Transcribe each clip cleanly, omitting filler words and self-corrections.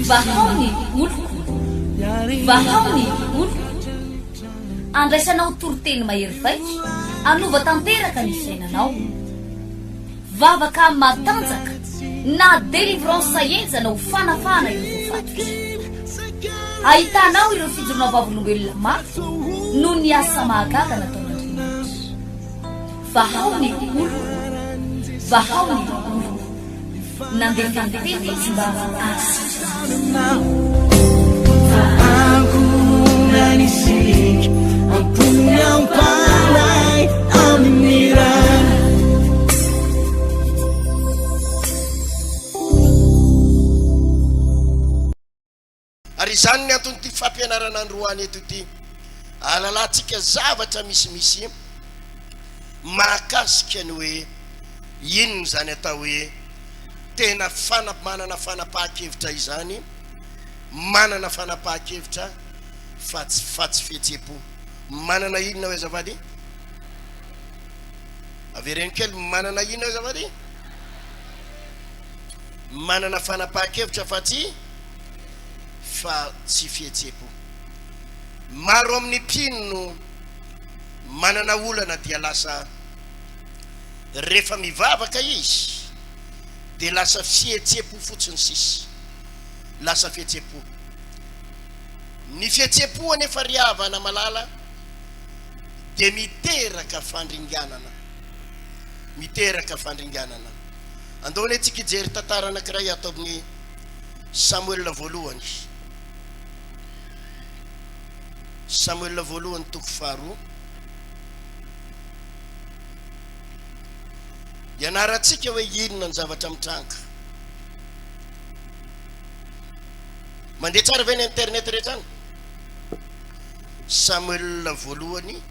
Vahaony oloko, vahaony oloko, andraisanao toroteny mahery vaika, anova tanteraka ny fiainanao, vavaka matanjaka na délivrance enjana ho fanafana ireo fatotra. Ahitanao ireo fijorona vavolombelona mafy no ny asa mahagaga nataon'Andriamanitra. Vahaony oloko, vahaony oloko, nandefandefety izy mba ary izany ny antony ty fampianarana androany eto ity alalantsika zavatra misimisy mahakasika ny hoe inony zany atao hoe tena manana fanapahan-kevitra izany, manana fanapahan-kevitra fa tsy fihetsem-po. Manana inona hoe zavady? Avereny kely, manana inona hoe zavady? Manana fanapahan-kevitra fa tsy fihetsem-po. Maro amin'ny mpino manana olana dia lasa rehefa mivavaka izy dia lasa fihetsem-po fotsiny sisy, lasa fihetsem-po. Ny fihetsem-po anefa riavana malala dia miteraka fandringanana. Andao netsika ijery tantara anankiray ato amin'ny Samuel voalohany, Samuel voalohany toko faharoa. Ianarantsika hoe inona ny zavatra mitranga. Mandeha tsara ve ny internet rehetra any? Samuel voalohany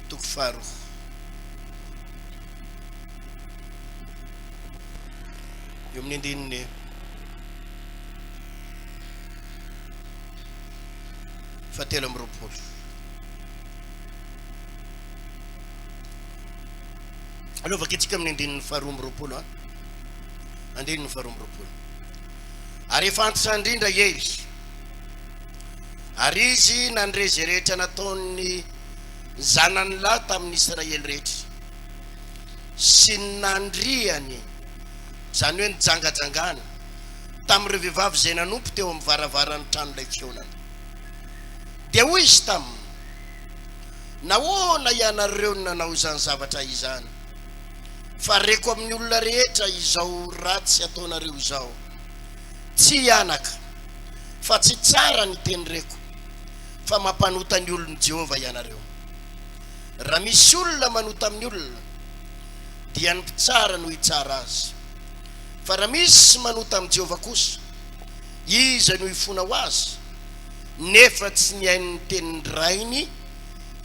toko faharoa. Eo amin'ny andininy fahatelo amby roapolo. Alovaka itsika amin'ny andininy faharoa amby roapolo, andininy faharoa amby roapolo. Ary efa antitra indrindra ely, ary izy nandrezy rehetra nataony zanany lahy tamin'ny Israely rehetra, sy nandriany, zany hoe nijangajangany tamin'ireo vehivavy izay nanompo teo amin'ny varavaran'ny tranon'ilay fionana. Dia hoy izy taminy, nahoana ianareo no nanao izany zavatra izany? Fa reko amin'ny olona rehetra izao ratsy ataonareo izao, tsy hianaka, fa tsy tsara ny teny reko, fa mampanota ny olon'i Jehova ianareo. Raha misy olona manota amin'ny olona dia ny mpitsara no hitsara azy, fa raha misy manota amin'ny Jehova kosa, iza no hifona ho azy, nefa tsy nihainy tenin'ny rainy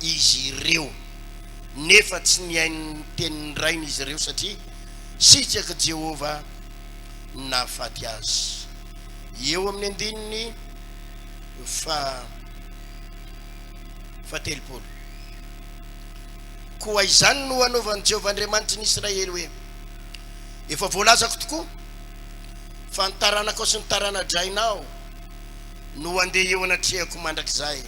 izy ireo, nefa tsy nihainy tenin'ny rainy izy ireo, satria sitraka Jehova nahafaty azy. Eo amin'ny andininy fahatelopolo. Koa izany no hanaovan'i Jehova Andriamanitry ny Israely hoe, efa voalazako tokoa fa ny taranako sy ny taranadrainao no andeha eo anatrehako mandrakizay.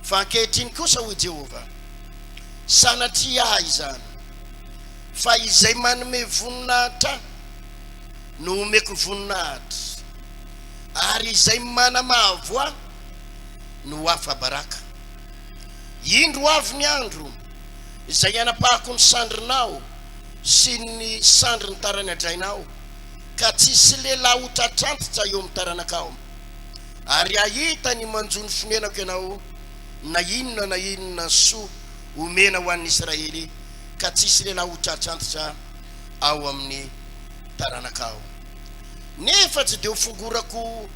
Fa ankehitriny kosa hoy Jehova, sanatria ahy izany, fa izay manome voninahitra no omeko voninahitra, ary izay manamahavo ahy no afa-baraka. Indro avy ny andro izay anapahako ny sandrinao sy ny sandry ny tarany adrainao, ka tsisy lehilahy ho tratrantitra eo amin'ny taranakao. Ary ahita ny manjony fonenako ianao na inona soa omena ho an'ny Israely, ka tsisy lehilahy ho tratrantitra ao amin'ny taranakao. Nefa tsy dia ho fongorako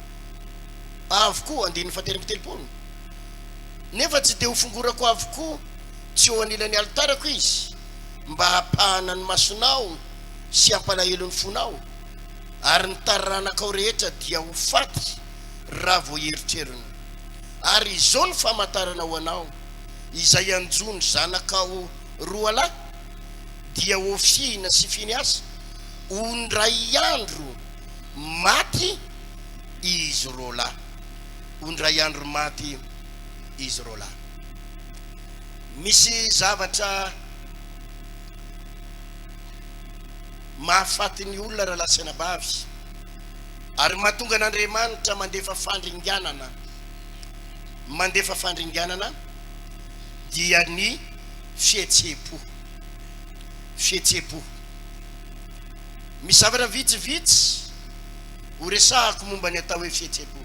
avokoa, andininy fahatelo amby telopolo. Nefa tsy dia ho fongorako avokoa tsy eo anilan'ny altarako izy, mba hapahana ny masonao sy hampalahelo ny fonao, ary ny taranakao rehetra dia ho faty raha vo heritreriny. Ary izao ny famantarana ho anao, izay anjony zanakao roa lahy dia ho fihina sy Finiasy, ondray andro maty izy rola. Ondray andro maty izy rola. Misy zavatra mahafaty ny olona raha lasena bavy, ary mahatonga n'Andriamanitra mandefa fandringanana dia ny fihetsepo. Misy zavatra vitsivitsy ho resahako momba ny atao hoe fihetsepo.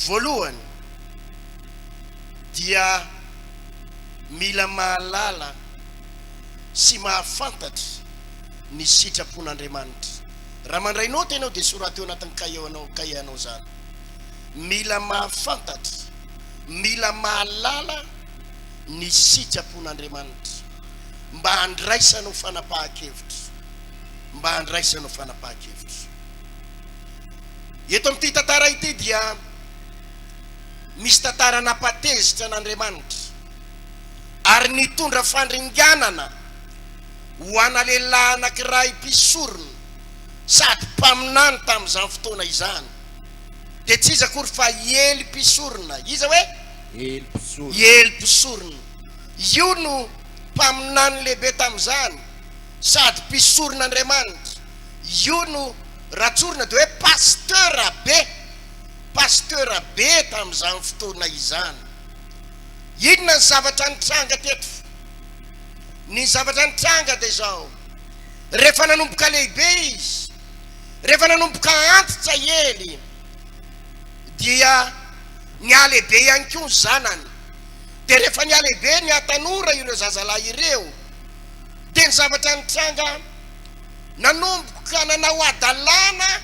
Voalohany dia mila mahalala sy mahafantatra ny sitrapon'Andriamanitra. Raha mandray noty ianao dia soraty eo anatin'ny kahianao zany. Mila mahafantatra, mila mahalala ny sitrapon'Andriamanitra mba handraisanao fanapahan-kevitra. Eto amin'ity tantara ity dia misy tantara napatezitra n'Andriamanitra ary nitondra fandringanana ho ana lehilahy anankiray mpisorona sady mpaminany tamin'izany fotoana izany. Dia tsy izy akory fa Ely mpisorona. Iza hoe Ely mpisorona. Io no mpaminany lehibe tamin'izany sady mpisoron'Andriamanitra. Io no ratsorina dia hoe pasteur be tamin'izany fotoana izany. Inona ny zavatra nitranga teto? Ny zavatra nitranga dia zao: rehefa nanomboka lehibe izy, rehefa nanomboka antitra Ely, dia nialehibe ihany koa ny zanany. Dia rehefa nialehibe ny atanora ireo zazalahy ireo, dia ny zavatra nitranga nanomboka nanao adalana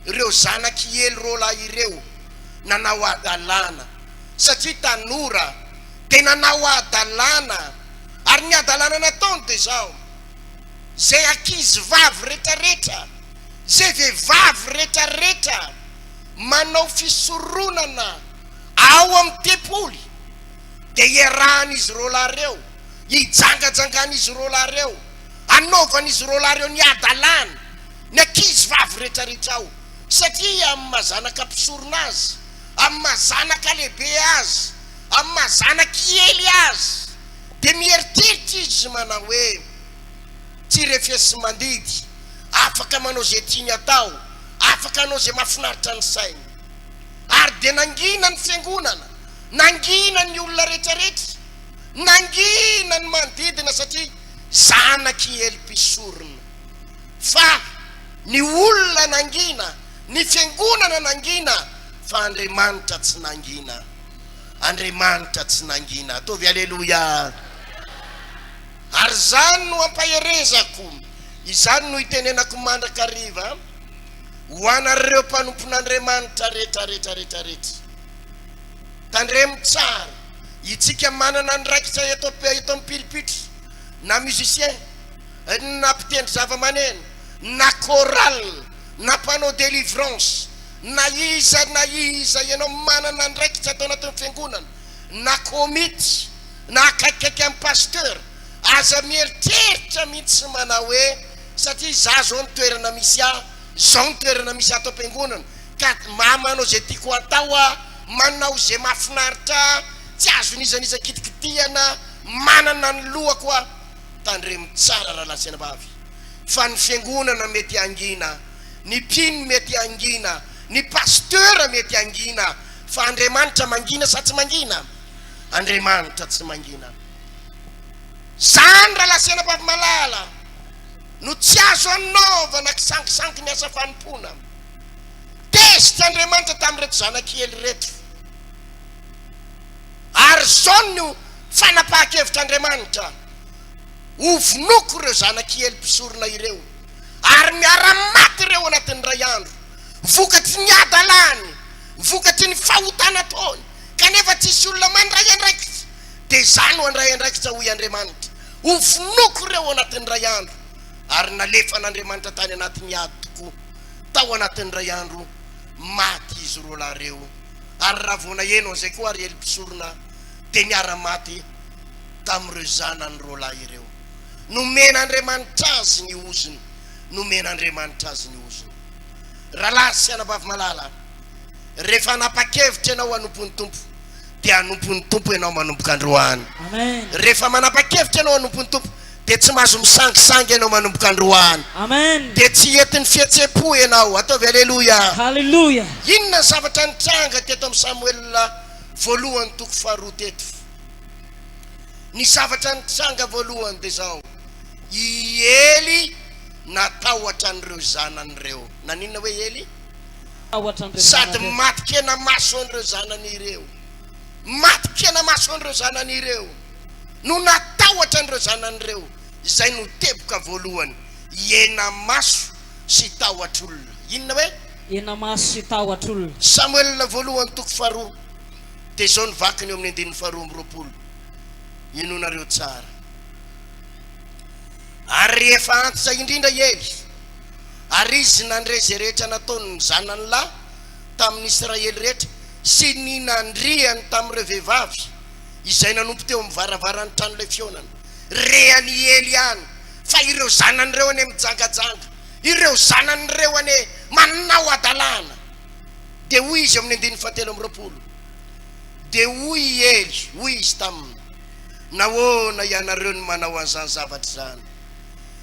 ireo zanaky Ely roalahy ireo, nanao adalana satria tanora dia nanao adalana. Ary ny adalana nataony dia zao: zay ankizy vavy rehetrarehetra, zay vehivavy rehetrarehetra manao fisoronana ao amin'ny tempoly, dia iarahan'izy roalahy reo, hijangajangan'izy roalahy reo, anaovan'izy roalahy reo ny adalana ny ankizy vavy rehetrarehetra ao. Satria amin'ny mazanaka mpisorona azy, amin'ny mazanaka lehibe azy, amin'ny mazanaka Ely azy, dia mieritreritra izy manao hoe tsy refesy sy mandidy, afaka manao zay tiany atao, afaka manao zay mahafinaritra ny sainy. Ary dia nangina ny fiangonana, nangina ny olona rehetrarehetra, nangina ny manodidina satria zanaky Ely mpisorona. Fa ny olona nangina, ny fiangonana nangina, fa Andriamanitra tsy nangina. Andriamanitra tsy nangina. Atovy aleluia. Ary zany no ampaherezako, izany no itenenako mandrakariva ho anareo mpanompon'Andriamanitra rehetra. Tandremo tsara, itsika manana ny raikitra eto am'pilipitra, na musicien, na mpitendry zava-maneno, na choral, na mpanao délivrance, na iza ianao manana ny raikitra atao anatin'ny fiangonana, na komity, na akaikikaiky amin'ny pasteur. Aza mieritreritra mihitsy manao hoe satria za zao ny toerana misy zao ny toerana misy ato am-piangonana, ka manao zay tiako atao manao zay mahafinaritra, tsy azon'izaniza kitikitiana, manana ny lohako tandremo tsara raha lasena bavy. Fa ny fiangonana mety angina, ny mpino mety angina, ny pasteur mety angina, fa Andriamanitra mangina sa tsy mangina? Andriamanitra tsy mangina. Zany raha lasena bavy malala no tsy azo anaovana kisankisanky ny asa fanompona. Tezitra Andriamanitra tamin'ireto zanaky Ely reto, ary zao no fanapahan-kevitr'Andriamanitra ho vonoko ireo zanaky Ely mpisorona ireo, ary miara-maty ireo anatin'ny ray andro, vokatry ny adalany, vokatry ny fahotana taony, kanefa tsisy olona mandray andraikitra. Dia zany ho andray andraikitra hoy Andriamanitra, ho vonoko ireo anatin'ny ray andro. Ary nalefa n'Andriamanitra tany anatin'ny ady tokoa, tao anatin'ny ray andro maty izy roalahy reo. Ary raha vao naheno an'izay koa ary Ely mpisorona dia niara-maty tamin'ireo zanany roalahy ireo. Nomen'Andriamanitra azy ny oziny, nomen'Andriamanitra azy ny ozony. Rahalahy sy anabavy malala, rehefa nanapa-kevitra ianao hanompon'ny tompo dia hanompon'ny tompo ianao manomboka androany. Amen. Rehefa manapa-kevitra ianao hanompon'ny tompo dia tsy mahazo misangisangy ianao manomboka androany. Amen. Dia tsy entin'ny fihetsepo ianao. Ataovy aleloia. Hallelujah. Inona ny zavatra nitranga teto amin'ny Samuel voalohany toko faharoa teto. Ny zavatra nitranga voalohany dia zao: i Ely natahotra an'ireo zanan'ireo. Naninona hoe Ely? Sady matikena maso an'ireo zanan'ireo, matikena maso an'ireo zanan'ireo, no natahotra an'ireo zanan'ireo. Izay no teboka voalohany: iena maso sy tahotr'olona. Inona hoe? Iena maso sy tahotr'olona. Samuel voalohany toko faharoa dia izao ny vakiny eo amin'ny 22. Inonareo tsara. Ary rehefa antitra indrindra Ely, ary izy nandre zay rehetra nataony zanany lahy tamin'ny Israely rehetra sy ny nandriany tamin'ireo vehivavy izay nanompo teo amin'ny varavaran'ny trano ilay fionana, reany Ely any. Fa ireo zanan'ireo ane mijangajanga, ireo zanan'ireo ane manao adalana. Dia hoy izy amin'ny 17. Dia hoy Ely, hoy izy taminy: nahoana ianareo ny manao an'izany zavatra zany?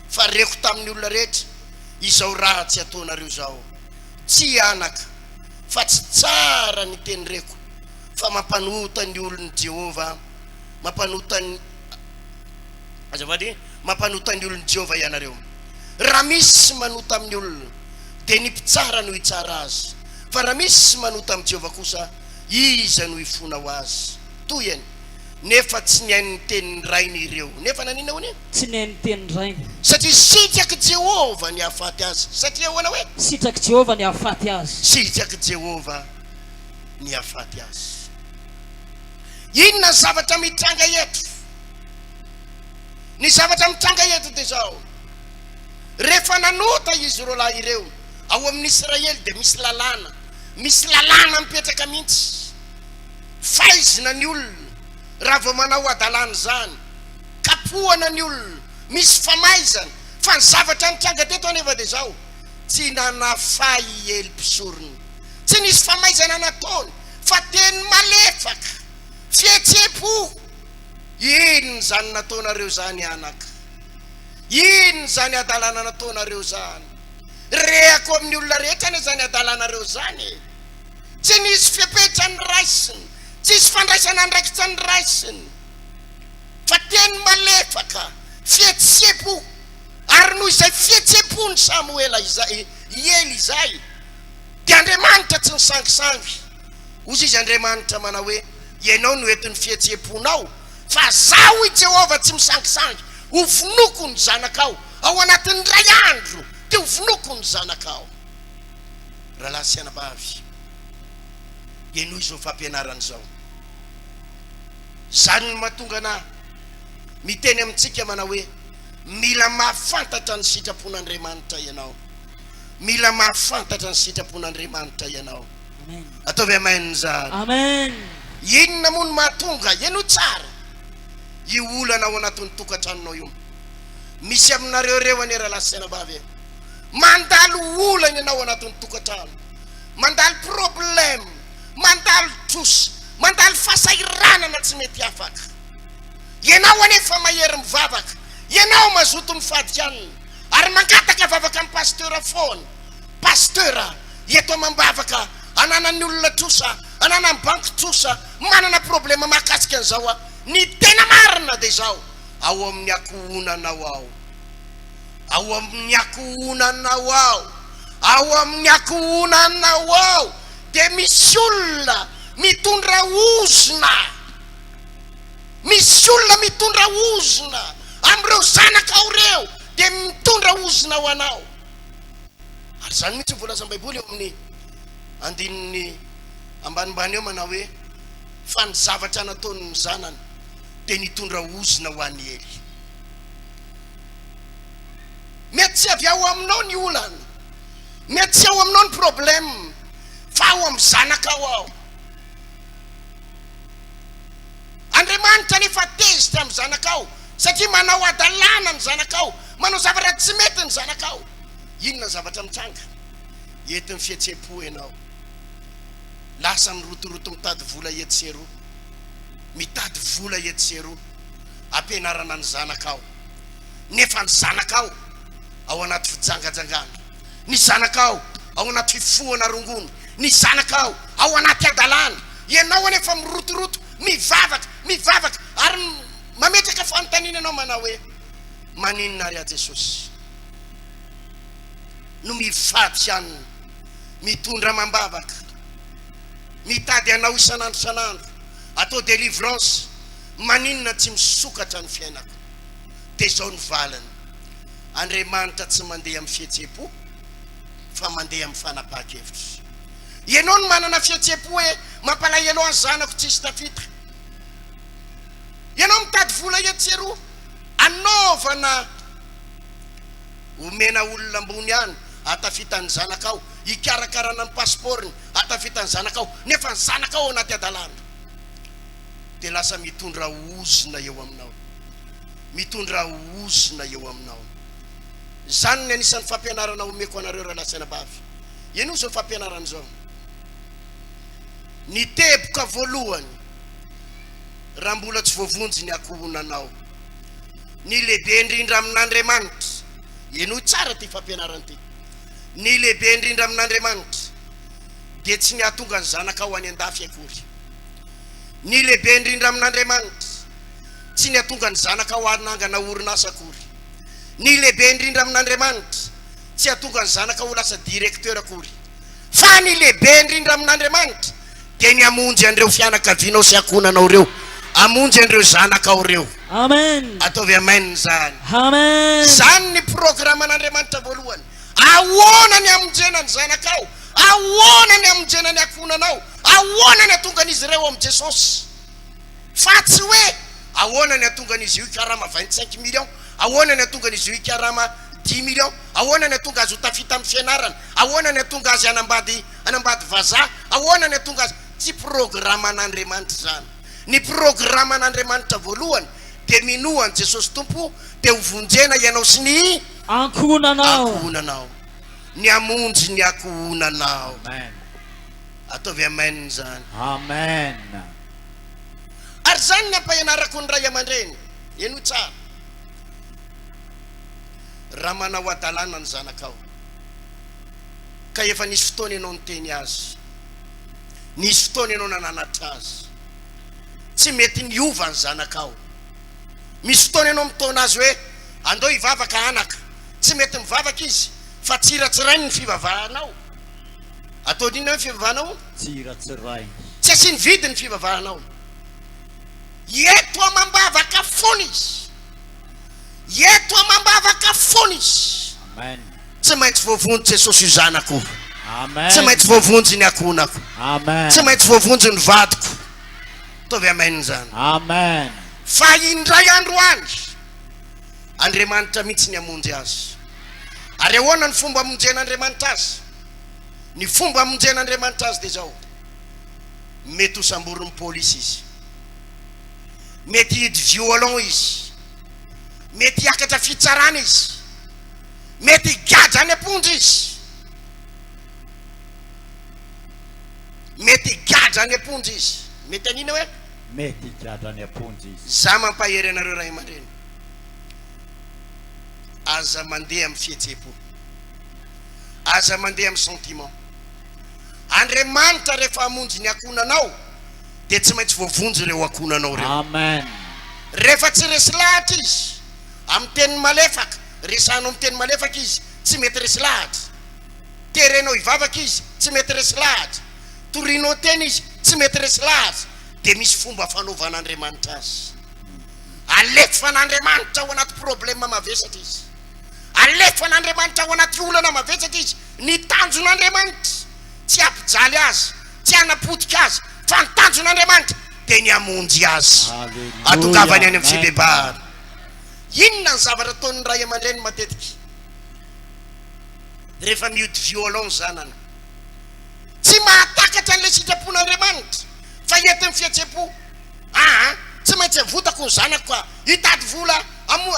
Fa reko tamin'ny olona rehetra, izao raha tsy ataonareo zao. Tsy anaka, fa tsy tsara ny teny reko, fa mampanota ny olon'i Jehova, mampanota ny olon'i Jehova ianareo. Raha misy manota amin'ny olona dia ny mpitsara no hitsara azy, fa raha misy manota amin'ny Jehova kosa, iza no hifona ho azy. Toy any. Nefa tsy nihainy tenin'ny rainy ireo. Nefa nanina hony? Tsy nihainy tenin'ny rainy. Satria sitraky Jehova ny hahafaty azy. Satria hoana hoe? Sitraky Jehova ny hahafaty azy. Sitraky Jehova ny hahafaty azy. Inona zavatra mitranga eto? Ny zavatra mitranga eto dia zao: rehefa nanota izy ireo lahy ireo ao amin'ny Israely dia misy lalàna mipetraka mihitsy. Faizina ny olona raha vao manao adalana zany, kapohana ny olona, misy famaizana. Fa ny zavatra nitranga teto anefa dia zao: tsy nanafay Ely mpisorony, tsy nisy famaizana nataony, fa teny malefaka, fihetsepo. Inona zany nataonareo zany anaka? Inona zany adalana nataonareo zany? Rehako amin'ny olona rehetra ane zany adalanareo zany. Tsy nisy fipetra ny raisiny, tsisy fandraisana andraikitra ny raisiny, fa teny malefaka, fihetsepo. Ary noho izay fihetsepo ny Samuela Ely izay, dia Andriamanitra tsy nisangisangy. Ozy izy Andriamanitra mana hoe: ianao no entin'ny fihetseponao, fa zaho i Jehova tsy misangisangy, hovinoko ny zanakao ao anatin'ny ray andro, dia hovinoko ny zanakao. Rahalahy sy anabavy, ianao izao fampianarana izao. Zany no mahatonga ana miteny amintsika mana hoe: mila mahafantatra ny sitrapon'Andriamanitra ianao, mila mahafantatra ny sitrapon'Andriamanitra ianao. Ataovy amen zany. Amen. Inona moa no mahatonga ianao tsara io olana ao anatin'ny tokantranonao io? Misy aminareo reo ane rahalahy sy anabavy, mandalo olana ianao anatin'ny tokantrano, mandalo problème, mandalo trosa, mandalo fasairanana tsy mety afaka. Ianao anefa mahery mivavaka, ianao mazoto mifadikanina, ary mangataka vavaka amin'ny pasteura foana. Pasteura eto mambavaka, ananan'ny olona trosa, ananan'ny banky trosa, manana problema mahakasika an'izao. Ny tena marina dia zao: ao amin'ny akohonanao ao, ao amin'ny akohonanao ao, ao amin'ny akohonanao ao dia misy olona mitondra ozona, misy olona mitondra ozona amin'ireo zanakao reo, dia mitondra ozona ho anao. Ary zany mihitsy voalaza Baiboly eo amin'ny 9 ambanimbany eo manao hoe: fa ny zavatra nataony ny zanany dia nitondra ozona ho an'ny Ely. Mety tsy avy ao aminao ny olana, mety tsy ao aminao ny problème, fa ao amin'ny zanakao ao. Andriamanitra nefa tezitra amin'ny zanakao, satria manao adalana ny zanakao, manao zavatra tsy mety ny zanakao. inona zavatra mitranga entin'ny fihetsepo ianao lasa mirotoroto mitady vola etsero mitady vola etsero ampianarana ny zanakao nefa ny zanakao ao anaty fijangajangana ny zanakao ao anaty fifohana rongony ny zanakao ao anaty adalana ianao anefa mirotoroto mivavaka ary mametraka fanontaniana anao manao hoe maninona ary a Jesosy no mifatsy anina mitondra mambavaka mitady anao isanandro atao délivrance maninona tsy misokatra ny fiainako de zao ny valany Andriamanitra tsy mandeha amin'ny fihetsepo fa mandeha amin'ny fanapahan-kevitra ianao no manana fihetsepo hoe mampalahelo any zanako tsisy tafita ianao mitady vola etsero anaovana omena olona ambony any atafita ny zanakao ikarakarana ny passportny atafita ny zanakao nefa ny zanakao anaty adalana de lasa mitondra ozina eo aminao zany ny anisan'ny fampianarana omeko anareo raha lasaina bavy ino zao fampianarana zao ny teboka voalohany raha mbola tsy voavonjy ny akohonanao ny lehibe indrindra amin'Andriamanitra ino tsara ty fampianarana ty ny lehibe indrindra amin'Andriamanitra de tsy ny atonga ny zanakao any andafy akory ny lehibe indrindra amin'Andriamanitra tsy ny atonga ny zanakao anangana orinasa akory ny lehibe indrindra amin'Andriamanitra tsy atonga ny zanakao lasa directeur akory fa ny lehibe indrindra amin'Andriamanitra de ny amonjy andreo fianakavianao sy akonanao reo amonjy andreo zanakao reo amen ataovy amen zany amen zany ny programme an'Andriamanitra voalohany ahoana ny amonjena ny zanakao ahoana ny amonjena ny akonanao ahoana ny atonga an'izy ireo am' Jesosy fa tsy hoe ahoana ny atonga an'izy io ikarama 25 millions ahoana ny atonga an'izy io ikarama 10 millions ahoana ny atonga azy ho tafita amin'ny fianarana ahoana ny atonga azy anambady vazaha ahoana ny atonga azy tsy programme an'Andriamanitra zany ny programme an'Andriamanitra voalohany de minoan Jesosy tompo de hovonjena ianao sy ny akohonanao ny amonjy ny akohonanao ataovy amen zany amen ary zany ny ampahanarako ny ray aman-dreny eno tsara raha manao adalana ny zanakao ka efa nisy fotoana ianao niteny azy nisy fotoana ianao nananatra azy tsy mety niova ny zanakao misy fotoana ianao mitona azy hoe andao hivavaka anaka tsy mety mivavaka izy fa tsiratsirainy ny fivavahanao ataon'inona hoe fivavahanao tsiratsirainy tsy asiany vidi ny fivavahanao eto amambavaka fony izy eto amambavaka fony izy amen tsy maintsy voavonjy Jesosy io zanako amen tsy maintsy voavonjy ny akonako amen tsy maintsy voavonjy ny vadiko ataovy amen zany amen fa indray andro any Andriamanitra mihitsy ny amonjy azy ary ahoana ny fomba amonjen'Andriamanitra azy ny fomba amonjen'Andriamanitra azy de zao mety ho samborin'ny polisy izy mety hidy violon izy mety hiakatra fitsarana izy mety higadra any amponjy izy mety higadra any amponjy izy mety anina hoe mety higadra any amponjy izy za mampahery anareo ray aman-dreny aza mandeha amin'ny fihetsepo aza mandeha amin'ny sentiment Andriamanitra rehefa amonjy ny akonanao de tsy maintsy voavonjy ireo akonanao reo amen rehefa tsy resy lahatra izy amin'ny teny malefaka resanao amin'ny teny malefaka izy tsy mety resy lahatra terenao hivavaka izy tsy mety resy lahatra torinao teny izy tsy mety resy lahatra de misy fomba fanaovan'Andriamanitra azy alefa n'Andriamanitra ao anaty problema mavesatra izy alefa n'Andriamanitra ao anaty olana mavesatra izy ny tanjon'Andriamanitra tsy ampijaly azy tsy anapotika azy fa ny tanjon'Andriamanitra de ny amonjy azy atongavany any amin'ny fibebahana inona ny zavatra ataon'ny ray aman-dreny matetiky rehefa miody violon zanana tsy mahatakatra an'le sitrapon'Andriamanitra fa entin'ny fihetsepo tsy maintsy avotako ny zanako ka hitady vola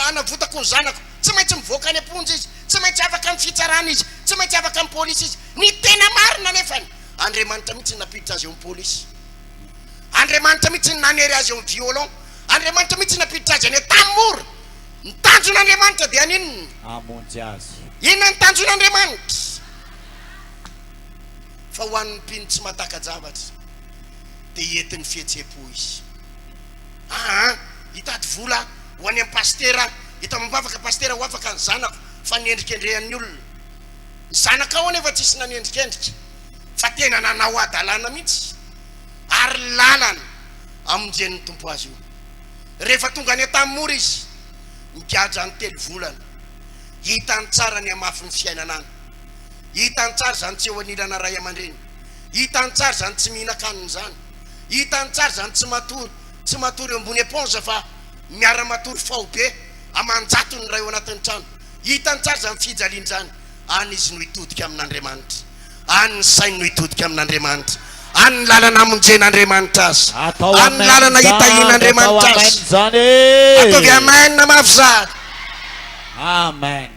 anavotako ny zanako tsy maintsy mivoaka any amponjy izy tsy maintsy afaka amin'ny fitsarana izy, tsy maintsy afaka amin'ny pôlisy izy. Ny tena marina nefany Andriamanitra mihitsy napiditra azy eo amin'ny pôlisy, Andriamanitra mihitsy nanery azy eo amin'ny violon, Andriamanitra mihitsy napiditra azy any tamora. Ny tanjon'Andriamanitra dia ninona? Amonjy azy. Inona ny tanjon'Andriamanitra? Fa ho an'ny mpino tsy mataka-javatra dia entin'ny fihetseham-po izy. Hitady vola ho any amin'ny pastera, hita mambavaka pastera ho afaka ny zanako fa niendrikendrehan'ny olona. Ny zanaka ao anefa tsisy nanendrikendrika fa tena nanao adalana mihitsy ary lalana amonjen'ny tompo azy io. Rehefa tonga any an-tanymora izy migadra ny 3 volana, hitany tsara ny amafy ny fiainana any, hitany tsara zany tsy eo anilana ray aman-dreny, hitany tsara zany tsy mihinan-kanina zany, hitany tsara zany tsy matory eo ambony éponge fa miara-matory faobe amanjato ny ray ao anatin'ny trano, hitany tsara zany fijaliany zany. Any izy no hitodika amin'Andriamanitra, any ny sainy no hitodika amin'Andriamanitra, any ny lalana amonjen'Andriamanitra azy, any ny lalana hitahin'Andriamanitra azy. Ataovy amen na mafy zany. Amen.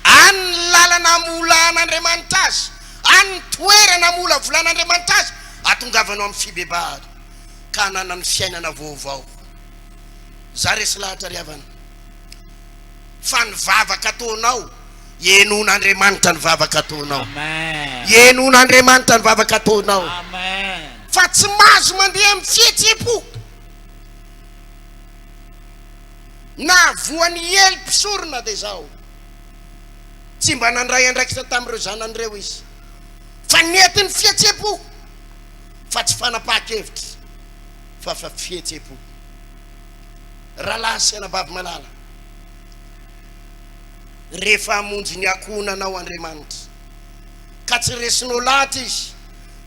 Any ny lalana amolan'Andriamanitra azy, any ny toerana amola volan'Andriamanitra azy, atongavanao amin'ny fibebahana ka hanana ny fiainana vaovao. Za resy lahatra riavana fa ny vavaka ataonao enon'Andriamanitra, ny vavaka ataonao enon'Andriamanitra, ny vavaka ataonao, fa tsy mahazo mandeha amin'ny fihetseham-po. Na voan'ny ely mpisorona dia zao tsy mba nandray andraikitra tamin'ireo zanan'ireo izy, fa nentin'ny fihetseham-po, fa tsy fanapahan-kevitra fa fihetseham-po. Rahalahy sy anabavy malala, rehefa hamonjy ny akohonanao Andriamanitra ka tsy resinao lahatra izy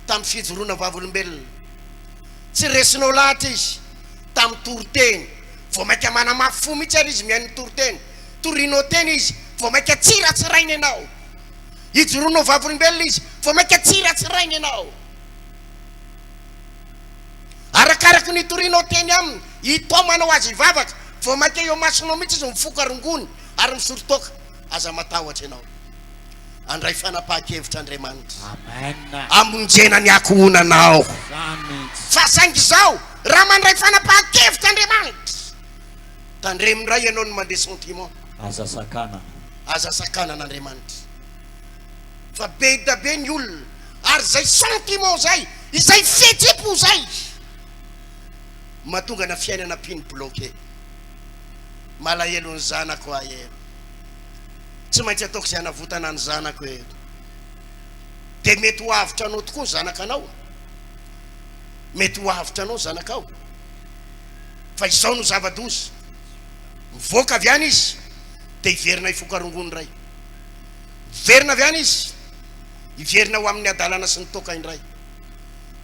tamin'ny fijoroana vavolombelona, tsy resinao lahatra izy tamin'ny toroteny, vao maika manamafy fo mihitsy ary izy mihain'ny toroteny, torinao teny izy vao maika tsiratsirainy ianao, hijoroanao vavolombelona izy vao maika tsiratsirainy ianao. Arakaraky ny torinao teny aminy hitaomanao azy hivavaka, vao maika eo masonao mihitsy izy mifoka rongony ary misorotoka, aza matahotra ianao. Andray fanapahan-kevitra Andriamanitra, amonjena ny akohonanao. Fa saingy zao raha mandray fanapahan-kevitra Andriamanitra, tandremiray ianao no mandeha sentiment, aza sakana n'Andriamanitra. Fa be da be ny olona ary zay sentiment zay, izay fihetseham-po zay mahatonga na fiainana pino bloqué. Malahelo ny zanako ahy tsy maintsy ataoko izay hanavotana ny zanako dia mety ho avitra anao tokoa ny zanakanao, mety ho avitra anao zanakao, fa izao no zava-doza. Mivoaka avy any izy dia hiverina hifokarongony ray, miverina avy any izy hiverina ho amin'ny adalana sy ny toka indray,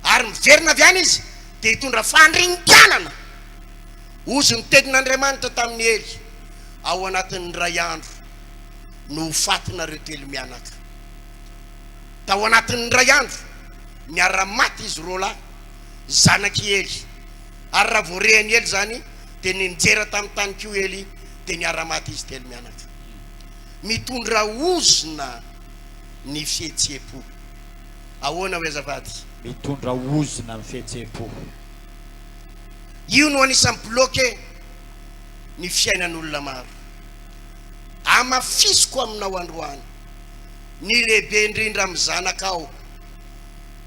ary miverina avy any izy dia hitondra fandringianana. Ozy ny tenin'Andriamanitra tamin'ny Ely, ao anatin'ny ray andro no fatinareo telo mianaka. Tao anatin'ny ray andro miara-maty izy roa lahy zanaky Ely, ary raha voarehany Ely zany dia ninjera tamin'ny tany kio Ely dia niara-maty izy telo mianaka. Mitondra ozona ny fihetseham-po. Ahoana hoe azafady? Mitondra ozona ny fihetseham-po. Io no anisan'ny bloqué ny fiainan'olona maro. Amafisiko aminao androany ny lehibe indrindra amin'ny zanakao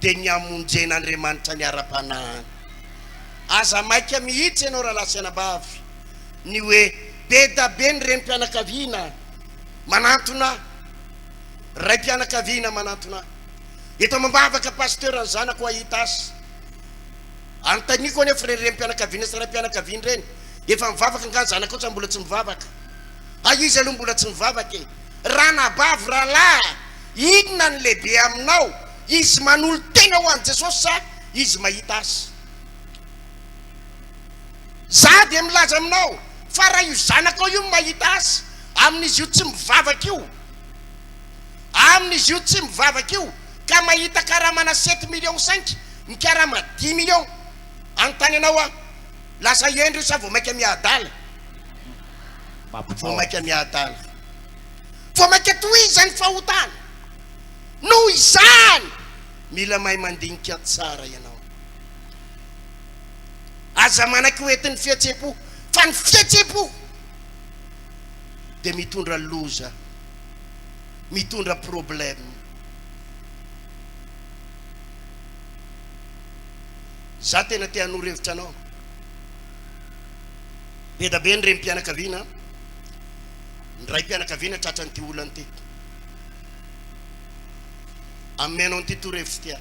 dia ny amonjen'Andriamanitra ny ara-panahiny. Aza maika mihitsy ianao raha lasa anabavy ny hoe be da be ny renim-pianakaviana manantona, ray mpianakaviana manantona. Eto mambavaka pasteur ny zanako ahita azy, antaniko anefa renim-pianakaviana sy ray mpianakaviana reny efa mivavaka nga zanako tsy mbola tsy mivavaka. Izy aloha mbola tsy mivavaka e. Raha nabavy rahalahy, inona ny lehibe aminao? Izy manolo tena ho an'i Jesosy sa izy mahita azy? Za dia milaza aminao fa raha io zanako io mahita azy, amin'izy io tsy mivavaka io, amin'izy io tsy mivavaka io ka mahita karamana 7 million 5, ny karama 10 million, anontany anao a lasa endro sa vao maika miadala. vao maika miadala vao maika toizany fahotana noho izany mila mahay mandinika tsara ianao aza manaky hoentin'ny fihetsepo fa ny fihetsepo dia mitondra loza mitondra problème za tena te hanoro-hevitra anao be da be ny reny mpianakaviana ny ray mpianakaviana tratra nyty olany ty amenao nyty toro-hevitra tya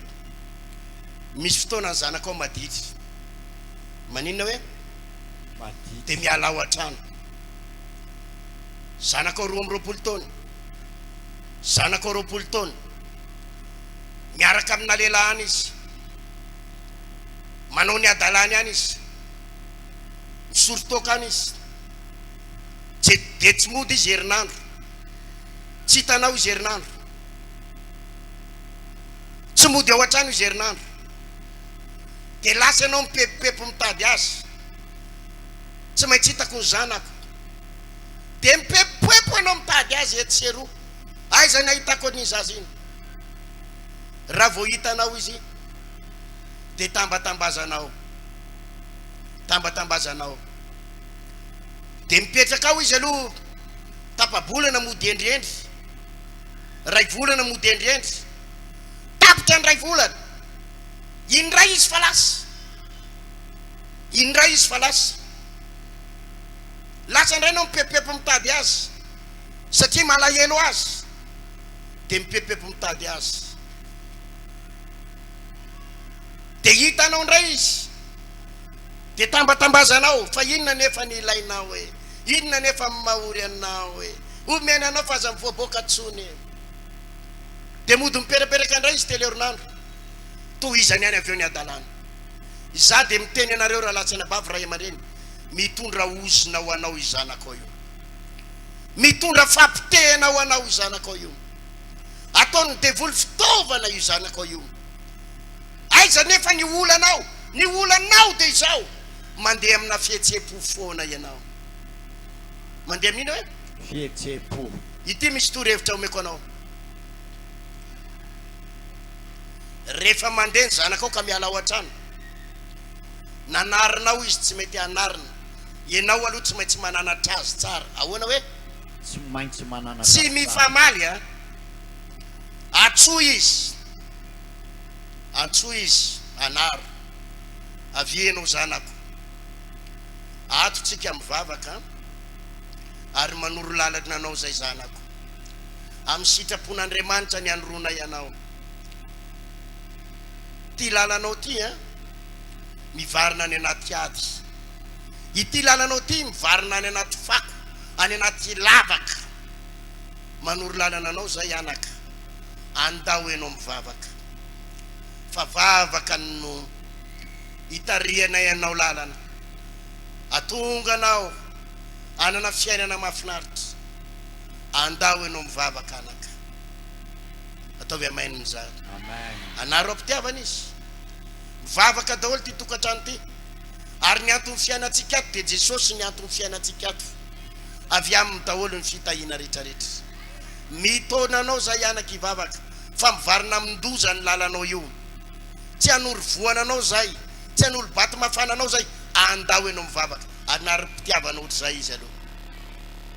misy fotoana ny zanakao madity maninona hoe dia miala ao an-trano zanakao 20 taona zanakao 20 taona miaraka amina lelahany izy manao ny adalany any izy misoritoka any izy de tsy mody izy herinandro tsy hitanao izy herinandro tsy mody ao an-trano izy herinandro de lasa ianao mipepopepo mitady azy tsy maintsy hitako ny zanako de mipepopepo ianao mitady azy eto seroa aiza ny ahitako any zazy iny raha vao hitanao izy de tambatambazanao de mipetraka ao izy aloha tapabolana mody endriendry ray volana mody endriendry tapitra ny ray volana indray izy falasy lasa indray nao mipepopepo mitady azy satria malahelo azy de mipepopepo mitady azy de hitanao indray izy de tambatambazanao fa inona nefa ny ilainao e inona nefa mahory anao e omeny anao fa aza mivoaboaka tsony de mody miperaperaka indray izy telerinandro tohizany any aveo ny adalana za de miteny anareo raha latsana bavy raha aman-dreny mitondra ozina ho anao izanakao io mitondra fampitehana ho anao izanakao io ataony devoly fitaovana io zanakao io aiza nefa ny olanao de izao mandeha amina fihetsepo foana ianao mandeha amin'ino hoe fihetsepo ity misy toro-hevitra omeko anao rehefa mandeha ny zanakao ka miala ao an-trano nanarinao izy tsy mety anarina ianao aloha tsy maintsy mananatra azy tsara ahoana hoe tsy maintsy manana tsy mifamaly a antsoa izy anaro avienao zanako atotsika mivavaka ary manoro lalana anao zay zanako amin'ny sitrapon'Andriamanitra ny androna ianao ty lalanao ty a mivarina any anaty ady ity lalanao ty mivarina any anaty fako any anaty lavaka manoro lalana anao zay anaka andao ianao mivavaka fa vavaka no hitariana ianao lalana atonga anao anana fiainana mahafinaritra andao ianao mivavaka anaka ataovy amainy mizary anaro ampitiavana izy mivavaka daholo ty tokantrano ty ary ny antony fiainatsika ato de Jesosy ny antony fiainatsika ato avy amin'ny daholo ny fitahina rehetrarehetra mitonanao zay anaka hivavaka fa mivarina amindoza ny lalanao io tsy hanoro voananao zay tsy hanolo baty mafananao zay andao ianao mivavaka anary mpitiavana ohatr'izay izy aloha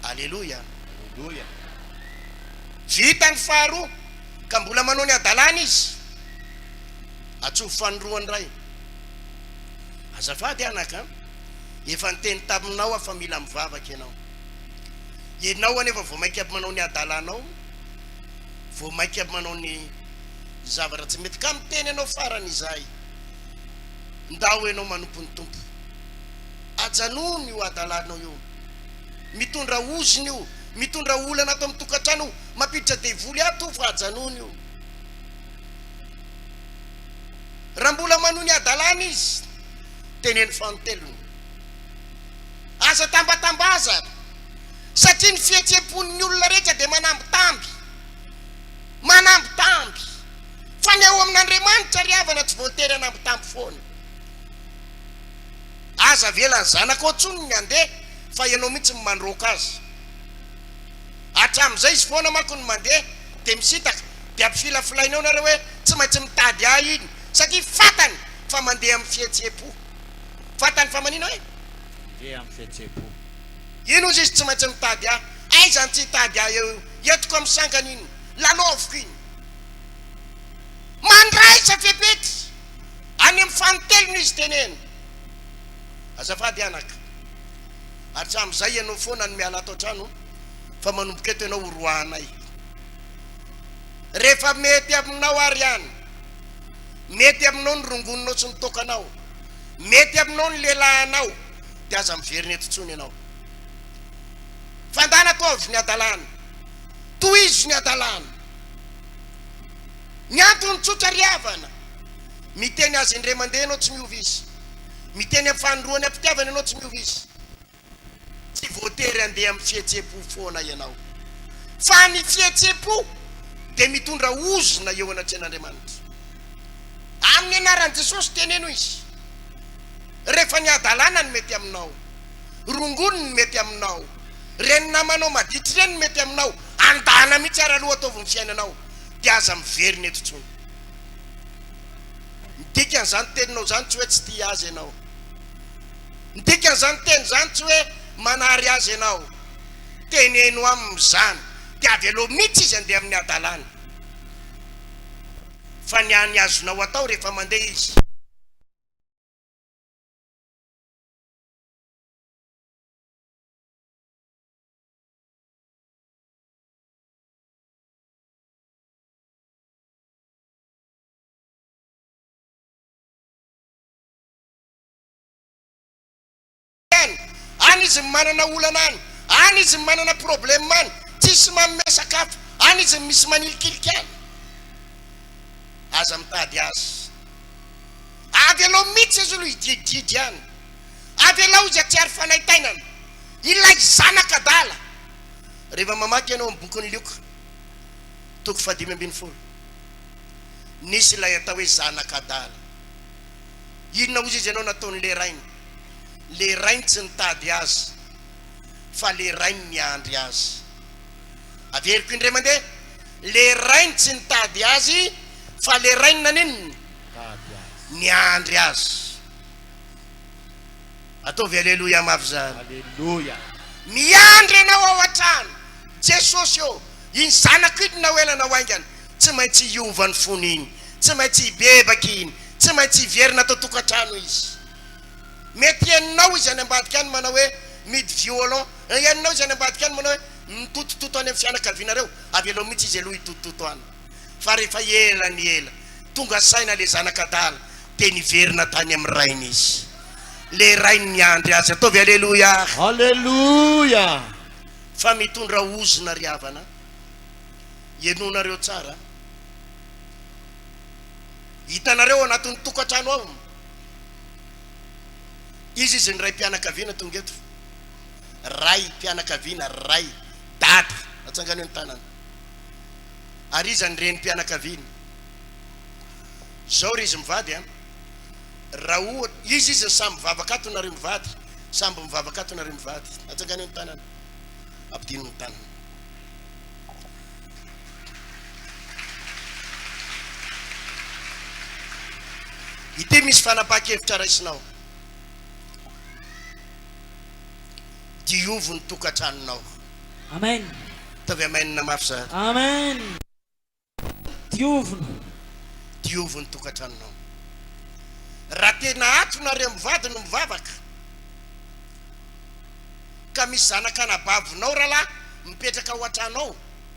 alleluia vitany faharoa ka mbola manao ny adalana izy atsofi fanoroany ray azafady anaka efa niteny taminao afa mila mivavaka ianao anefa vao mainky aby manao ny adalanao vao mainky aby manao ny zavatra tsy mety ka miteny anao farany izay ndao ianao manompo ny tompo ajanony io adalanao io mitondra oziny io mitondra olana ato amin'ny tokantrano mampiditra devoly ato fa ajanony io raha mbola manao ny adalana izy teneny fanotelony aza tambatambaza satria ny fihetsepon'ny olona rehetra de manambitamby fa ny ao amin'Andriamanitra ry havana tsy voatery anambitamby foana aza velany zanakao tsony ny andeha fa ianao mihitsy mandroka azy hatram'izay izy foana manko ny mandeha de misitaka de ampifilafilainao nareo hoe tsy maintsy mitady ahy iny satria fatany fa mandeha amin'ny fihetsepo fatany fa manino hoe dia amin'ny fihetsepo ino izy izy tsy maintsy mitady ahy ay zany tsy hitady ahy eo entiko amin'ny sangany iny laloviko iny mandray safepety any amin'ny fanotelony izy teneny azafady anaka hatram'izay ianao foana ny miala ato an-trano fa manomboka eto ianao horoanay rehefa mety aminao ary any mety aminao ny rongoninao tsy nitokanao mety aminao ny lehilahinao de aza miveriny eto ntsony ianao fandana ataovy ny adalana tohizo ny adalana ny antony tsotra riavana miteny azy indray mandeha ianao tsy miova izy miteny amin'ny fanoroany ampitiavana ianao tsy miova izy tsy voatery andeha amin'ny fihetsepo foana ianao fa ny fihetsepo de mitondra ozona eo anatren'Andriamanitra amin'ny anaran'i Jesosy teneno izy rehefa ny adalana ny mety aminao rongoniny ny mety aminao reny namanao maditry reny mety aminao andana mihitsy araloha ataovy ny fiainanao de aza miveriny eto ntsony ndikan'izany teninao zany tsy hoe tsy tia azy ianao ndikan'izany teny zany tsy hoe manary azy ianao teneno amin'izany de avy aloha mihitsy izy andeha amin'ny adalana fa ny any azonao atao rehefa mandeha izy any izy manana olana any izy manana problème any tsisy manome sakafo any izy misy manilikiliky any aza mitady azy avy aloha mihitsy izy aloha hidididy any avy aloha izy atsiary fanaitainana ilay zanakadala rehefa mamaky ianao amin'ny bokin'ny Lioka toko 5:12 nisy ilay atao hoe zanakadala inona ozy izy ianao nataony le rainy tsy nitady azy fa le rainy niandry azy averiko indray mandeha le rainy tsy nitady azy fa le rainy naneniny niandry azy ataovy aleloia mafy zany Alléluia. miandry ianao ao an-trano Jesosy eo iny zanako iny na hoelana hoaingana tsy maintsy hiova ny fony iny tsy maintsy hibebaky iny tsy maintsy hiverina atao tokantrano izy mety ianao izy any ambadika any manao hoe midy violon ianao izy any ambadika any manao hoe mitotototo any amin'ny fianakavianareo avy aloha mihitsy izy aloha hitotototo any fa rehefa ela ny ela tonga saina le zanakadala de niverina tany amin'ny rainy izy le rainy niandry azy ataovy aleloia Alléluia. fa mitondra ozona riavana ienonareo tsara hitanareo anatin'ny tokantrano ao izy ny ray mpianakaviana tonga eto ray mpianakaviana ray dada atsangany eo ny tanana ary izy ny reny mpianakaviana zao ry izy mivady raha ohatra izy ny samby mivavaka nareo mivady samby mivavaka nareo mivady atsangany eo ny tanana ampidino ny tanana ity misy fanapaha-kevitra raisinao diovo ny tokantranonao Amen. tavy amainina mafy zany Amen. Diovina. diovo ny tokantranonao raha tena atonareo mivady no mivavaka ka misy zanakanabavonao rahalahy mipetraka ao an-tranao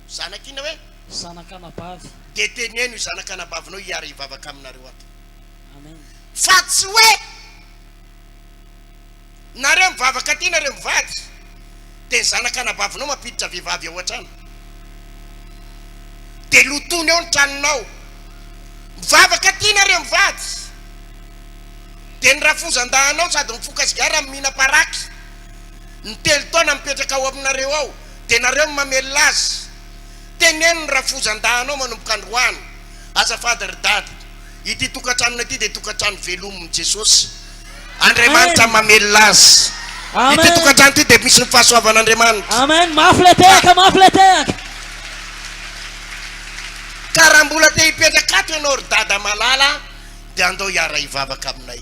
zanakina hoe Zanakanabavy. de teneno io zanakanabavonao hiary hivavaka aminareo ato Amen. fa tsy hoe nareo mivavaka ty nareo mivady de ny zanakanabavonao mampiditra vehivavy ao an-trano de lotony eo ny tranonao mivavaka ty nareo mivady de ny rafozan-dahanao sady mifoka sigara mihina-paraky ny telo taona mipetraka ao aminareo ao de nareo mamelona azy teneno ny rafozan-dahanao manomboka androany azafady ry dady ity tokantranona ity de tokantrano velominy Jesosy Andriamanitra mamelona azy Amen. ity tokantrano ty dia misy ny fahasoavan'Andriamanitra. Amen. Mafy le tehaka, mafy le tehaka. Ka raha mbola te hipetraka ato ianao ry dada malala dia andao hiara hivavaka aminay.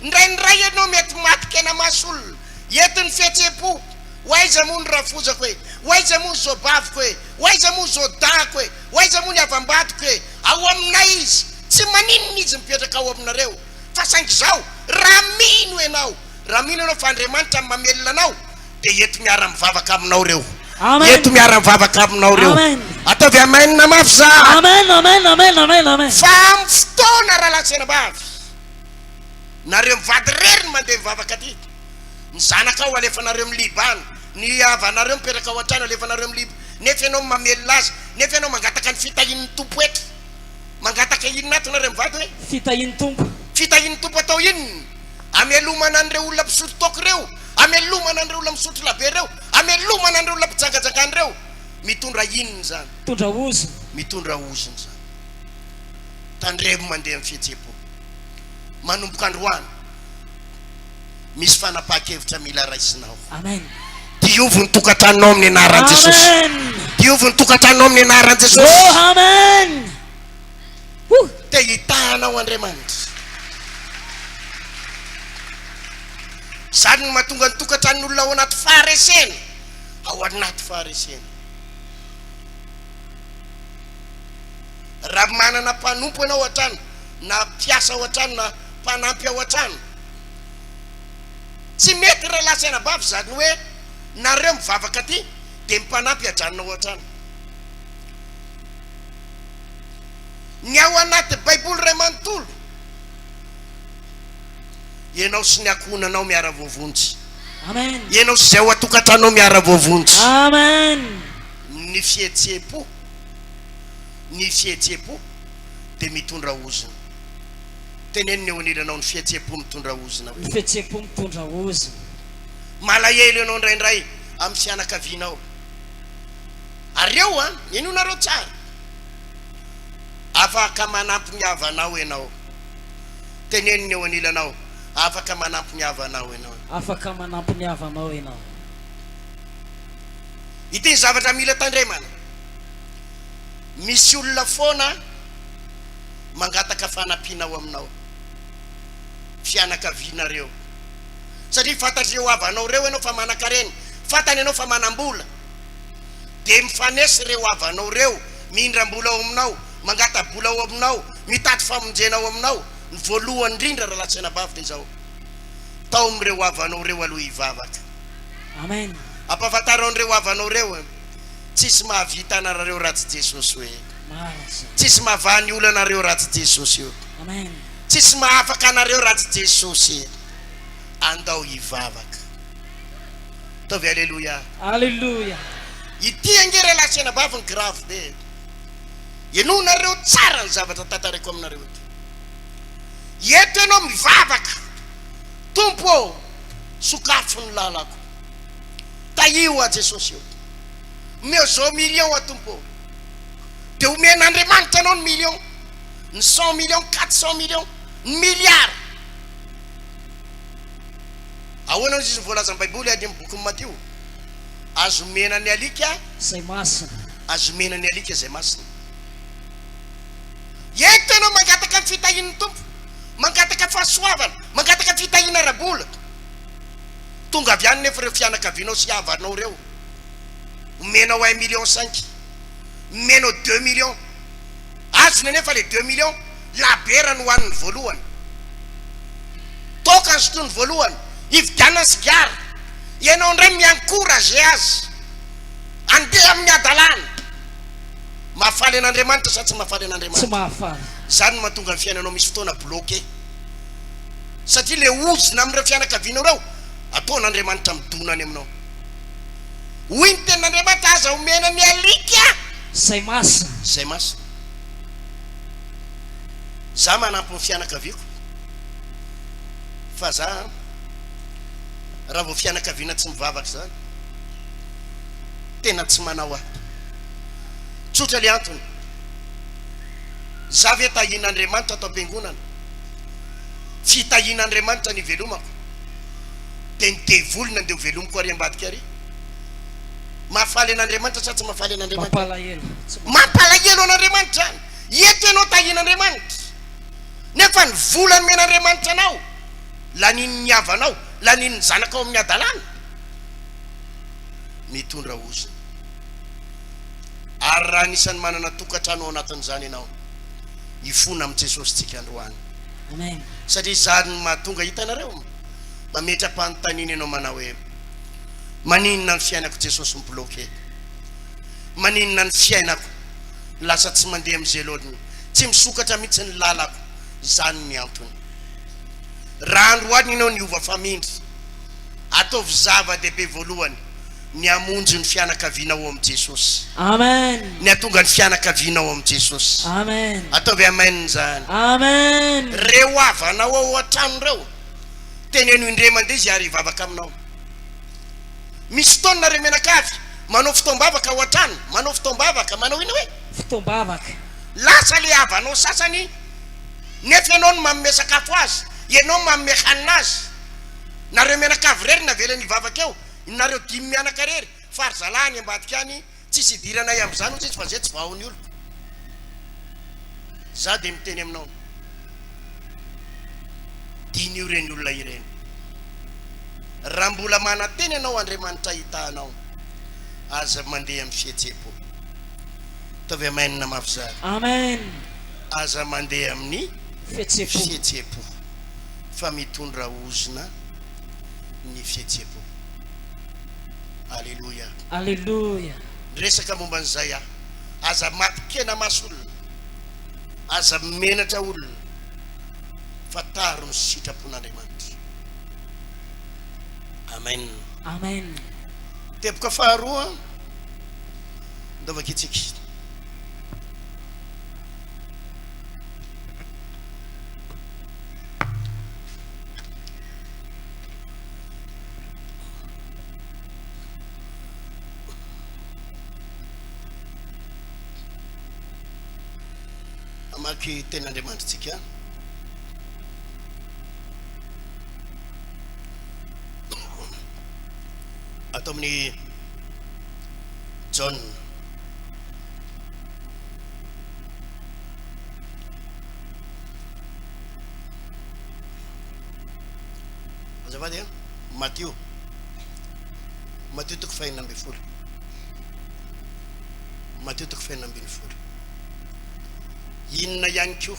Indraindray ianao mety matika ena masolona entiny fihetsem-po. Hoaiza moa ny rafozako hoe, hoaiza moa ny zobaviko hoe, hoaiza moa ny zodako hoe, hoaiza moa ny avam-batiko hoe, ao aminay izy. Tsy maninona izy mipetraka ao aminareo fa saingy zao raha mino ianao, raha mino ianao fa Andriamanitra mamelona anao dia eto miara mivavaka aminao reo. Amen. Eto miara mivavaka aminao reo. Amen. Ataovy amainina mafy za. Amen, amen, amen, amen, amen. Fa amin'ny fotoana raha lasena bavy nareo mivady rery mandeha mivavaka aty, ny zanaka ao alefanareo milibana, ny avanareo mipetraka ao an-trano alefanareo miliba, nefa ianao mamelona azy, nefa ianao mangataka ny fitahin'ny tompo eto. Mangataka inona ato nareo mivady hoe Fitahin'ny tompo. fitahin'ny tompo atao inona? Amelomana an'ireo olona mpisotro toky reo, amelomana an'ireo olona misotro labe reo, amelomana an'ireo olona mpijangajangany reo. Mitondra inona zany? Tondra ozo. Mitondra ozony zany. Tandremo mandeha amin'ny fihetsem-po. Manomboka androany misy fanapahan-kevitra mila raisinao. Amen. Diovy ny tokantranonao amin'ny anaran'i Jesosy. Amen. Diovy ny tokantranonao amin'ny anaran'i Jesosy. Oh, amen. Te hitahanao Andriamanitra. Zany no mahatonga ny tokantranon'olona ao anaty faharesena, ao anaty faharesena. Raha manana mpanompo ianao ao an-trano, na mpiasa ao an-trano, na mpanampy ao an-trano, tsy mety raha lasena bavy zany hoe nareo mivavaka aty dia mipanampy adranonao ao an-trano. Ny ao anaty baiboly iray manontolo, ianao sy ny akonanao miara voavonjy, Amen. ianao sy izay ao atokantranao miara voavonjy. Amen. Ny fihetsem-po, ny fihetsem-po dia mitondra ozona. Teneniny eo anilanao ny fihetsem-po mitondra ozona. Ny fihetsem-po mitondra ozo. Malahelo ianao indraindray amin'ny fianakavianao. Areo ino nareo tsara, afaka manampy ny havanao ianao. Teneniny eo anilanao, afaka manampy ny havanao ianao. Afaka manampy ny havanao ianao. Ity ny zavatra mila tandremana. Misy olona foana mangataka fanampiana ao aminao, fianakavianareo. Satria fantatreo havanao reo ianao fa manan-karena, fantany ianao fa manam-bola, dia mifanesy reo havanao reo, mindram-bola ao aminao, mangata-bola ao aminao, mitady famonjena ao aminao. Ny voalohany indrindra raha latsena bavy dia izao, tao amin'ireo havanao reo aloha hivavaka. Amen. Ampahafantaran'ireo havanao reo, tsisy mahavita anareo raha tsy Jesosy hoe, Marasa. tsisy mahavany olana anareo raha tsy Jesosy io, Amen. tsisy mahafaka anareo raha tsy Jesosy. Andao hivavaka. Taovy aleluia. Alléluia. Ity angera lasena bavy ny grave be. Ianonareo tsara ny zavatra tantarako aminareo ity. Eto ianao mivavaka, tompo sokafo ny lalako, tahio a Jesosy io, omeo zao million a tompo, dia omen'Andriamanitra anao ny million, ny 100 million, 400 million, ny milliard. Ahoana izy voalaza ny baiboly ady amin'ny boky Mateo, azo mena ny alika, Izay masina. azo mena ny alika izay masina. Eto ianao mangataka ny fitahin'ny tompo, mangataka fahasoavana, mangataka fitahina ara-bola. Tonga avy any nefa ireo fianakavianao sy havanao reo, omenao 1,5 million, omenao 2 millions, azony nefa le 2 millions labera no hoan'ny voalohany, toka ny soton'ny voalohany, hividianana sigara. Ianao indray miencourage azy andeha amin'ny adalana. Mahafaly an'Andriamanitra sa tsy mahafaly Tsy an'Andriamanitra? mahafaly. Zany mahatonga ny fiainanao misy fotoana bloqué, satria le ozona amin'ireo fianakavianao reo ataon'Andriamanitra midonany aminao. Hoy ny tenin'Andriamanitra, aza omena ny alika Izay masina. izay masina. Za manampy ny fianakaviako, fa za raha vao fianakaviana tsy mivavaka zany tena tsy manao ahy. Tsotra le antony, za ve tahin'Andriamanitra atao am-piangonana, fitahin'Andriamanitra ny velomako, teny devolona andeha velomoko ary ambadika ary mahafaly an'Andriamanitra sa tsy mahafaly an'Andriamanitra Mampalahelo. mampalahelo an'Andriamanitra zany eto ianao tahin'Andriamanitra nefa ny volany men'Andriamanitra anao lanin'ny havanao lanin'ny zanakao amin'ny adalana mitondra ozina ary raha anisan'ny manana tokantrano ao anatin'izany ianao ifona amin'i Jesosy tsika androany Amen. satria zany mahatonga hitanareo mametram-panontaniana ianao manao hoe maninona ny fiainako Jesosy mibloke maninona ny fiainako lasa tsy mandeha amin'izay loatra tsy misokatra mihitsy ny lalako zany ny antony raha androany ianao niova famindry ataovy zava-dehibe voalohany ny amonjy ny fianakavianao amin'i Jesosy Amen. ny atonga ny fianakavianao amin'i Jesosy Amen. ataovy amen zany Amen. reo avanao ao an-trano reo teneno indray mandeha izy ary hivavaka aminao misy fotoana re menakavy manao fotoam-bavaka ao an-trano manao fotoam-bavaka manao ina hoe Fotoam-bavaka. lasa le avanao sasany nefa ianao no manome sakafo azy ianao no manome hanina azy nareo menakavy rery navelany hivavaka eo nareo dimy mianaka rery fary zalany ambadika any tsisy idiranay amin'izany ohatsy izy fa zay tsy vahony olo za de miteny aminao diny io reny olona ireny raha mbola manateny ianao Andriamanitra hitahanao aza mandeha amin'ny fihetseham-po tavy amainina mafizary Amen. aza mandeha amin'ny Fihetseham-po. fihetseham-po fa mitondra ozina ny fihetseham-po alleluia Alléluia. resaka momba an'izay aho aza matikena maso olona aza menatra olona fa taro ny sitrapon'Andriamanitra amen Amen. teboka faharoa ndovaka itsika amaky ten'Andriamanitra tsika atao amin'ny John azafady a Matteo toko fahinina ambin'ny folo Matteo toko fahinina ambin'ny folo inona ihany koa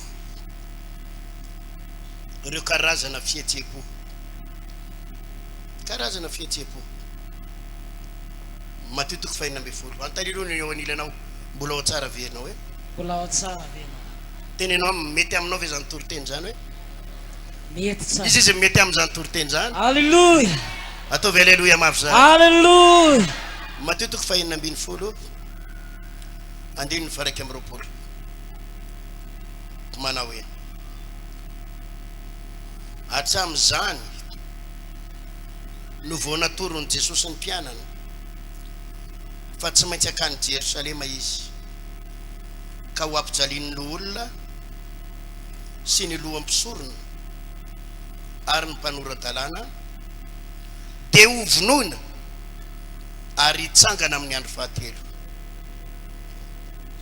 ireo karazana fihetseham-po Matteo toko fahinina ambin'ny folo antariro ny eo anilanao mbola ao tsara verinao hoe Mbola ao tsara vena. tenenao mety aminao ve zany toriteny zany hoe Mety tsara. izy mety amin'izany toriteny zany Alléluia. ataovy alleluia mafy zany Alléluia. Matteo toko fahinina ambin'ny folo andininy faraiky amin'ny roapolo manao hoe hatram'izany no vao natoron'i Jesosy ny mpianany fa tsy maintsy akany Jerosalema izy ka ho ampijalian'ny olona sy ny loham-pisorona ary ny mpanorandalàna dia ho vonoina ary hitsangana amin'ny andro fahatelo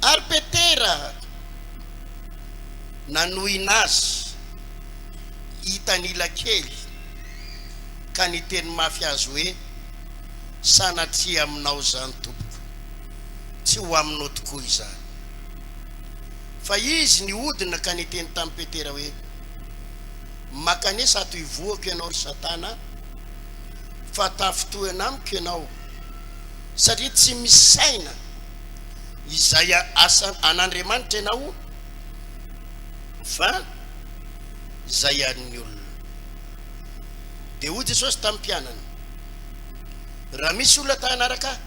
ary Petera nanohina azy hitany ila kely ka niteny mafy azy hoe sanatria aminao zany tompoko tsy ho aminao tokoa izany fa izy nihodina ka niteny tamin'i Petera hoe makanesa ato hivohako ianao ry Satana fa tafotoana amiko ianao satria tsy misy saina izay asa an'Andriamanitra ianao fa izay an'ny olona dia hoy Jesosy tamin'ny mpianany raha misy olona ta hanaraka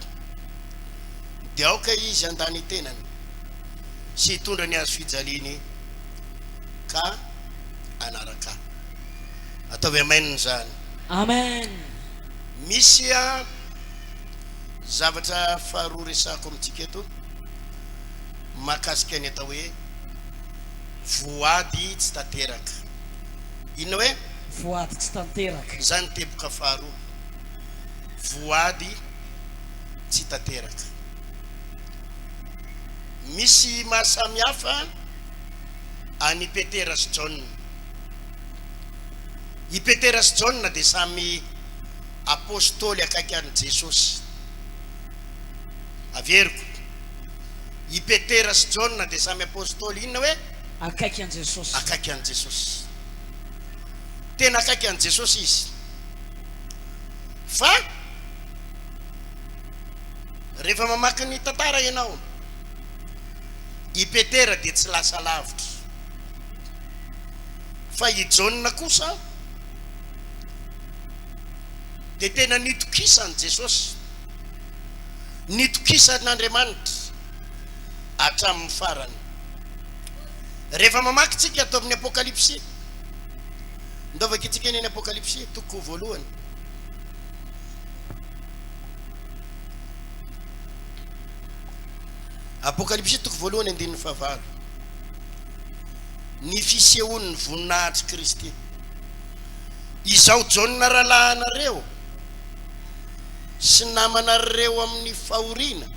dia aoka izy andany tenany sy hitondra ny azo fijaliany ka anaraka ataovy amaininy zany Amen. misy a zavatra faharoa resako amintsika eto mahakasika ny atao hoe voady tsy tanteraka inona hoe Voady tsy tanteraka. zany teboka faharoa voady tsy tanteraka. Misy mahasamihafa any Petera sy John. I Petera sy John dia samy apôstôly akaiky an' Jesosy. Averiko. I Petera sy John dia samy apôstôly inona hoe akaiky an Jesosy. akaiky an' Jesosy. Tena akaiky an' Jesosy izy. Fa rehefa mamaky ny tantara ianao, i Petera dia tsy lasa lavitra. Fa i John kosa dia tena nitokisan Jesosy, nitokisan'Andriamanitra hatramin'ny farany. Rehefa mamaky tsika ato amin'ny Apokalipsy, ndovaka itsika eny Apokalipsy toko voalohany. Apokalipsy toko voalohany 19. Ny fisehoan'ny voninahitry Kristy. Izao John rahalahanareo sy namanareo amin'ny fahoriana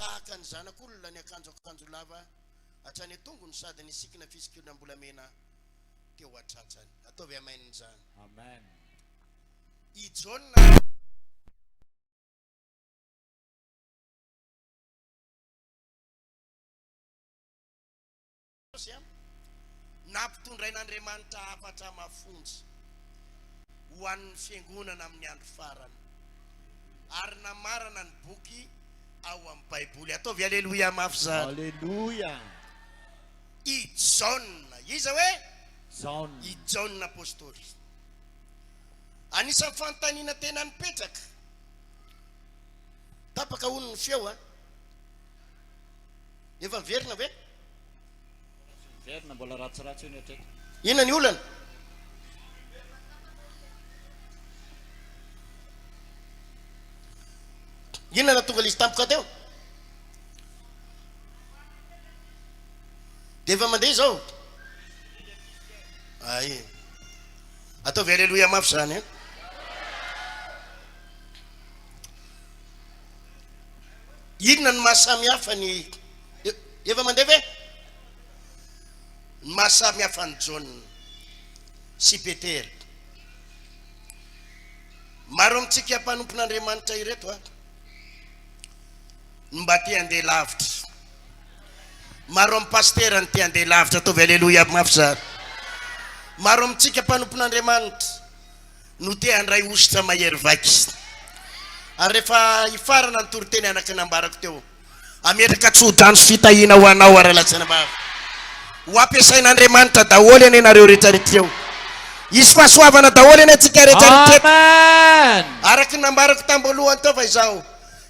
tahaka ny zanak'olona ny akanjo lava hatrany tongony sady ny sikina fisikina mbolamena teo atratrany. Ataovy amain'izany. Amen. I John nampitondrain'Andriamanitra hafatra mafonjy ho an'ny fiangonana amin'ny andro farany, ary namarana ny boky ao amin'ny Baiboly. Ataovy aleluia mafy zany. Alléluia. I John, iza hoe John. i John apôstôly. Anisan'ny fanontaniana tena nipetraka. Tapaka hono ny feo a. Efa miverina ve? Verina mbola ratsiratsy io hatreto. Inona ny olana? Inona tonga izy tampoka teo? Dia efa mandeha izao. Ay. Ataovy aleluia mafy zany e. Inona ny mahasamihafa ny efa mandeha ve? Ny mahasamihafa ny John sy Petera. Maro amintsika mpanompon'Andriamanitra ireto a, mba te handeha lavitra. Maro amin'ny pastera ny te handeha lavitra. Ataovy aleluia mafy zany. Maro amintsika mpanompon'Andriamanitra no te handray ositra mahery vaky. Ary rehefa ifarana ny toriteny anaky nambarako teo, ametraka tsodrano sy fitahina ho anao ara-latsana bava. Ho ampiasain'Andriamanitra daholo eny nareo rehetrarehetra eo. Isy fahasoavana daholo eny antsika rehetrarehetra. Amen. Araky nambarako tamboalohany teo fa izao,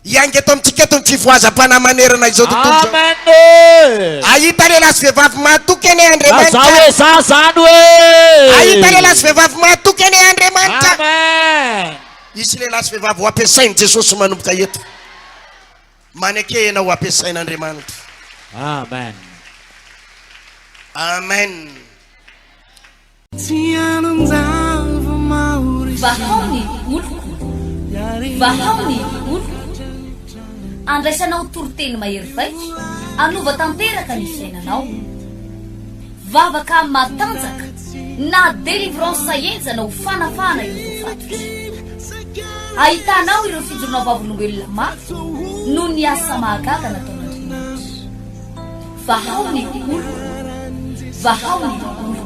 iangy eto amintsika eto ny fivoazam-panamanerana izao tontolo izao. Amen. Ahita lehilahy sy vehivavy mahatoky eny Andriamanitra. Aza hoe za zany hoe. Ahita lehilahy sy vehivavy mahatoky eny Andriamanitra. Amen. Isy lehilahy sy vehivavy ho ampiasainy Jesosy manomboka eto. Maneke ena ho ampiasain'Andriamanitra. Amen. Amen. Vahaony oloko, vahaony oloko, andraisanao toriteny mahery vaika, anova tanteraka ny fiainanao, vavaka matanjaka na délivrance enjana ho fanafana ireo fatotra. Ahitanao ireo fijorona vavolombelona mafy no ny asa mahagaga nataon'Andriamanitra. Vahaony oloko, Vahaony olo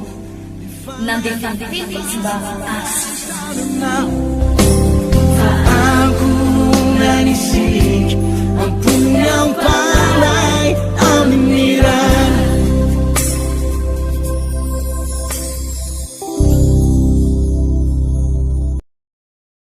nandeha tantety sy mba asy.